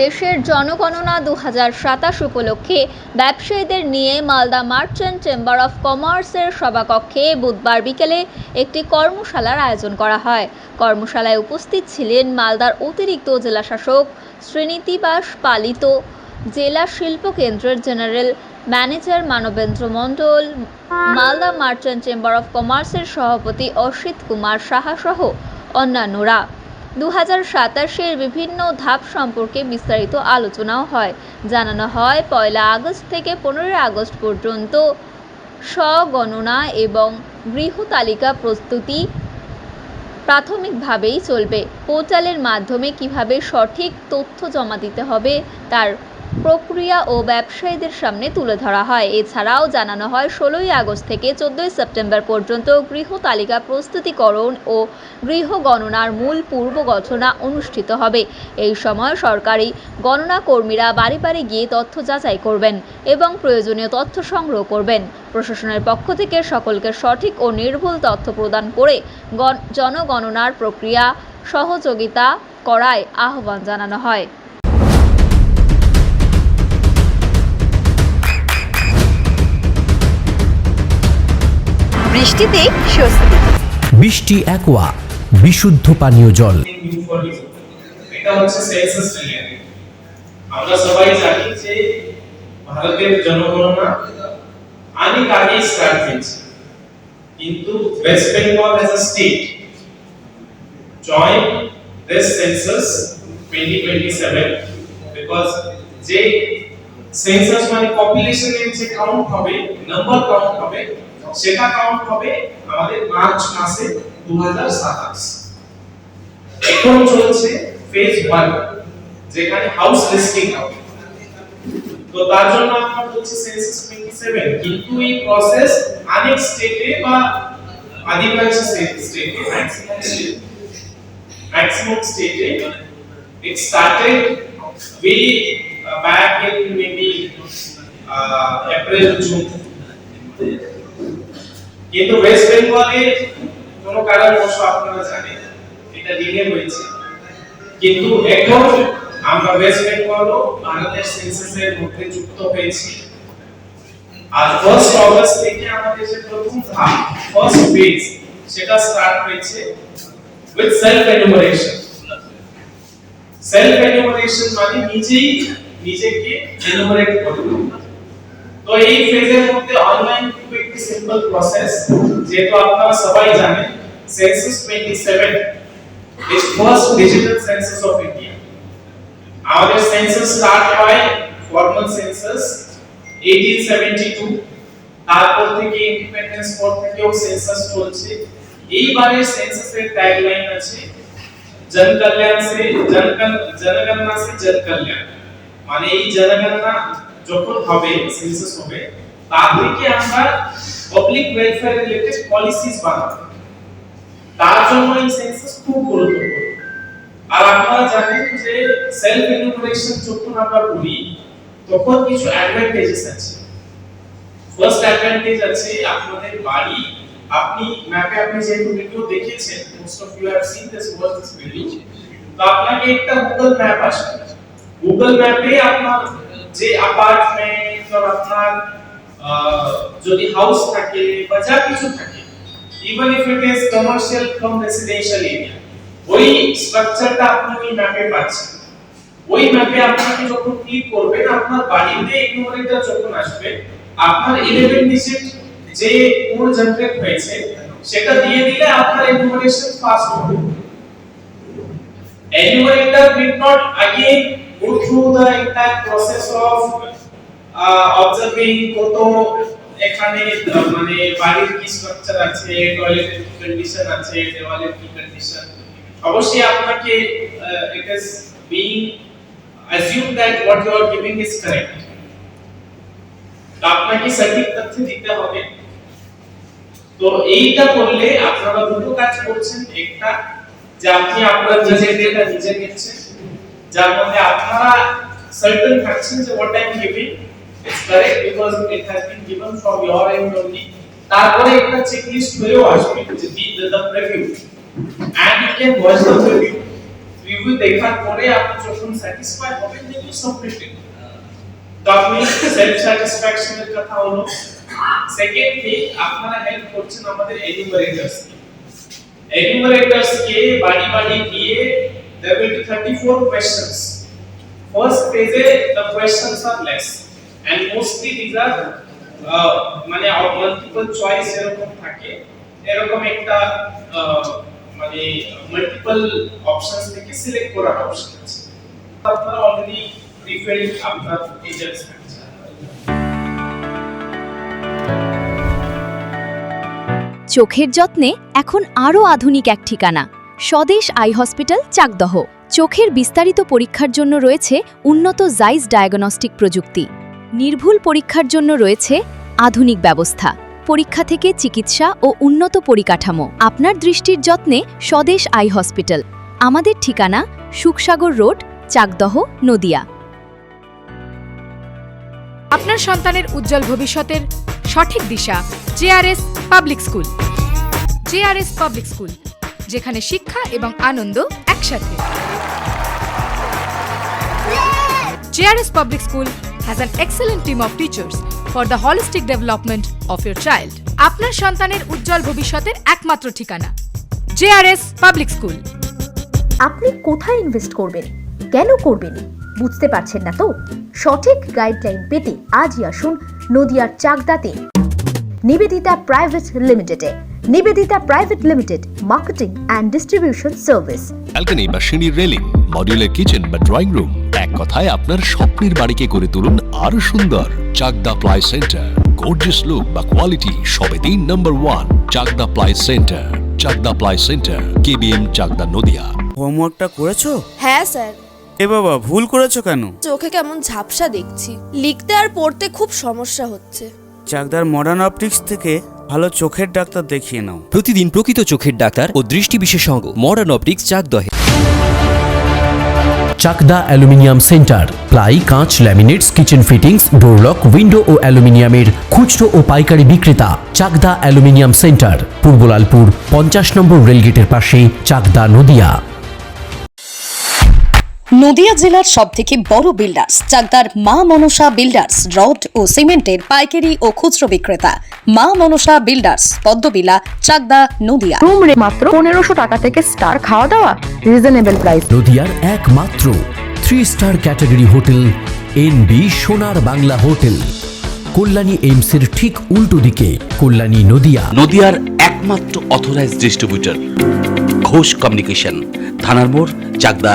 দেশের জনগণনা 2027 উপলক্ষে ব্যবসায়ীদের নিয়ে মালদা মার্চেন্ট চেম্বার অফ কমার্সের সভাকক্ষে বুধবার বিকেলে একটি কর্মশালার আয়োজন করা হয়। কর্মশালায় উপস্থিত ছিলেন মালদার অতিরিক্ত জেলাশাসক শ্রীনিবাস পালিত, জেলা শিল্প কেন্দ্রের general manager Manabendra Mondal, Malda merchant chamber of কমার্সের সভাপতি অসিত কুমার সাহা সহ অন্যান্যরা। 2027-এর বিভিন্ন ধাপ সম্পর্কে বিস্তারিত আলোচনাও হয়। জানানো হয়, 1 আগস্ট থেকে 15 আগস্ট পর্যন্ত স্বগণনা এবং গৃহ তালিকা প্রস্তুতি প্রাথমিকভাবেই চলবে। পোর্টালের মাধ্যমে কিভাবে সঠিক তথ্য জমা দিতে হবে তার প্রক্রিয়া ও ব্যবসায়ীদের সামনে তুলে ধরা হয়। এছাড়াও জানানো হয়, 16 আগস্ট থেকে 14 সেপ্টেম্বর পর্যন্ত গৃহ তালিকা প্রস্তুতিকরণ ও গৃহ গণনার মূল পূর্ব গণনা অনুষ্ঠিত হবে। এই সময় সরকারি গণনা কর্মীরা বাড়ি বাড়ি গিয়ে তথ্য যাচাই করবেন এবং প্রয়োজনীয় তথ্য সংগ্রহ করবেন। প্রশাসনের পক্ষ থেকে সকলকে সঠিক ও নির্ভুল তথ্য প্রদান করে জনগণনার প্রক্রিয়া সহযোগিতা করায় আহ্বান জানানো হয়। বৃষ্টিতে স্বস্তি। বৃষ্টি অ্যাকোয়া বিশুদ্ধ পানীয় জল। এটা হচ্ছে সেন্সাস রিলেটেড। আমরা সবাই জানি যে ভারতের জনগণনা অনেক আগে স্টার্ট হয়েছে, কিন্তু West Bengal as a state join this census 2027 because যে সেন্সাস মানে পপুলেশনের যে কাউন্ট হবে, নাম্বার কাউন্ট হবে, সেটা কাউন্ট হবে আমাদের মার্চ মাসে 2027। এখন চলছে ফেজ 1, যেখানে হাউস লিস্টিং হবে। তো তার জন্য আমরা বলছি সেন্সাস 27, কিন্তু এই প্রসেস অনেক স্টেটে বা আদিবাসী স্টেটে ম্যাক্সিমাম স্টেটে it started way back in maybe April June, কিন্তু ওয়েস্ট বেঙ্গলে কোনো কারণবশ আপনারা জানেন এটা ডিলে হয়েছে। কিন্তু এখন আমরা ওয়েস্ট বেঙ্গলও ভারতের সেন্সাসের মধ্যে যুক্ত হয়েছি। আর 1 আগস্ট থেকে আমাদের যে প্রথম ধাপ, ফার্স্ট ফেজ, সেটা স্টার্ট হয়েছে with self enumeration. Self enumeration মানে নিজেকে এনুমারেট করবে। তো এই ফেজের মধ্যে অনলাইন খুব একটি সিম্পল প্রসেস, যেটা আপনারা সবাই জানেন। Census 27 is first digital census of India. আমাদের সেন্সাস স্টার্ট হয় ফর্মাল সেন্সাস 1872, তারপর থেকে ইন্ডিপেন্ডেন্স পর থেকেও সেন্সাস চলছে। এইবারের সেন্সাসের ট্যাগলাইন আছে জনগণনা সে জনকল্যাণ। মানে এই জনগণনা যখন হবে, সেন্সাস হবে, তার থেকে আমরা পাবলিক ওয়েলফেয়ার রিলেটেড পলিসিস বানাবো। তার জন্য এই সেন্সাস খুব গুরুত্বপূর্ণ। আর আপনারা জানেন যে সেলফ এনুমারেশন যখন আমরা করি, তখন কিছু অ্যাডভান্টেজেস আছে। ফার্স্ট অ্যাডভান্টেজ আছে আপনাদের বাড়ি, আপনি ম্যাপে আপনি যেহেতু ভিডিও দেখেছেন, most of you have seen this video, তো আপনাকে একটা গুগল ম্যাপ আসবে। গুগল ম্যাপে আপনার যে অ্যাপার্টমেন্ট বা আপনার যদি হাউস থাকে বা যা কিছু থাকে, even if it is commercial from residential area, ওই স্ট্রাকচারটা আপনি ওই ম্যাপে পাচ্ছেন। ওই ম্যাপে আপনাকে যখন ক্লিক করবেন, আপনার বাড়িতে এনুমারেটর যখন আসবে, আপনার 11 ডিজিট যে কোড জেনারেট হয়েছে সেটা দিয়ে দিলে আপনার এনুমারেশন ফাস্ট হবে। Enumerator did not again go through the entire process of observing কত এখানে মানে বাড়ির কি স্ট্রাকচার আছে, টয়লেটের কি কন্ডিশন আছে, দেওয়ালের কি কন্ডিশন। অবশ্যই আপনাকে it is being assumed that what you are giving is correct. আপনাকে সঠিক তথ্য দিতে হবে। তো এইটা করলে আপনারা দুটো কাজ করছেন। একটা যে আপনি আপনার নিজের ডেটা নিজে নিচ্ছেন, যার মধ্যে আপনারা সার্টেন থাকছেন যে what I am giving is correct because it has been given from your end only. তারপরে একটা চেকলিস্ট হয়েও আসবে যে the preview, and you can watch the preview 3 review দেখার পরে আপনি যখন স্যাটিসফাই হবেন দেন ইউ সাবমিট ইট। তো আপনি সেলফ স্যাটিসফ্যাকশন এর কথা হলো। সেকেন্ডলি আপনারা হেল্প করছেন আমাদের এনিউমারেটরস কে বাড়ি বাড়ি গিয়ে there will be 34 questions. First page the questions are less and mostly these are মানে মাল্টিপল চয়েস এরকম থাকে, এরকম একটা মানে মাল্টিপল অপশনস থেকে সিলেক্ট করার অপশন আছে। আপনারা অলরেডি প্রিফিল্ড আপনার ডিটেইলস আছে। চোখের যত্নে এখন আরও আধুনিক এক ঠিকানা, স্বদেশ আই হসপিটাল, চাকদহ। চোখের বিস্তারিত পরীক্ষার জন্য রয়েছে উন্নত জাইস ডায়াগনস্টিক প্রযুক্তি। নির্ভুল পরীক্ষার জন্য রয়েছে আধুনিক ব্যবস্থা, পরীক্ষা থেকে চিকিৎসা ও উন্নত পরিকাঠামো। আপনার দৃষ্টির যত্নে স্বদেশ আই হসপিটাল। আমাদের ঠিকানা সুখসাগর রোড, চাকদহ, নদিয়া। আপনার সন্তানের উজ্জ্বল ভবিষ্যতের সঠিক দিশা JRS public school. JRS public school, যেখানে শিক্ষা এবং আনন্দ একসাথে। JRS public school has an excellent team of teachers for the holistic development of your child. আপনার সন্তানের উজ্জ্বল ভবিষ্যতের একমাত্র ঠিকানা জেআরএস পাবলিক স্কুল। আপনি কোথায় ইনভেস্ট করবেন, কেন করবেন বুঝতে পারছেন না তো? সঠিক গাইডলাইন পেতে আজই আসুন নদিয়ার চাকদাতে নিবেদিতা প্রাইভেট লিমিটেডে। Nivedita private limited, marketing and distribution service. Balcony বা সিঁড়ির রেলিং, মডিউলার কিচেন বা ড্রয়িং রুম, এক কথায় আপনার স্বপ্নের বাড়িকে করে তুলুন আরো সুন্দর। Chakdah ply centre, gorgeous look বা কোয়ালিটি সবে 3 number 1 Chakdah ply centre. Chakdah ply centre, KBM, Chakdah, Nadia. হোমওয়ার্কটা করেছো? হ্যাঁ স্যার। এ বাবা, ভুল করেছো কেন? চোখে কেমন ঝাপসা দেখছি, লিখতে আর পড়তে খুব সমস্যা হচ্ছে। চাকদার মডার্ন অপটিক্স থেকে ভালো চোখের ডাক্তার দেখিয়ে নাও। প্রতিদিন প্রকৃত চোখের ডাক্তার ও দৃষ্টি বিশেষজ্ঞ মডার্ন অপটিক্স, চাকদহে। চাকদা অ্যালুমিনিয়াম সেন্টার, প্লাই, কাঁচ, laminates, kitchen fittings, door lock, window ও অ্যালুমিনিয়ামের খুচরো ও পাইকারি বিক্রেতা। চাকদা অ্যালুমিনিয়াম সেন্টার, পূর্ব লালপুর 50 নম্বর রেলগেটের পাশে, চাকদা, নদিয়া। নদিয়া জেলার সবথেকে বড় বিল্ডার্স চাকদার মা মনসা বিল্ডার্স, রড ও সিমেন্টের পাইকারি ও খুচরো বিক্রেতা। মা মনসা বিল্ডার্স, পদ্মবিলা, চাকদা, নদিয়া। রুম রে মাত্র 1500 টাকা থেকে স্টার, খাওয়া দাওয়া রিজনেবল প্রাইস। নদিয়ার একমাত্র 3 স্টার ক্যাটাগরি হোটেল এনবি সোনার বাংলা হোটেল, কল্যাণী এইমসের ঠিক উল্টো দিকে, কল্যাণী, নদিয়া। নদিয়ার একমাত্র অথরাইজড ডিস্ট্রিবিউটর ঘোষ কমিউনিকেশন, থানার মোড়, চাকদা,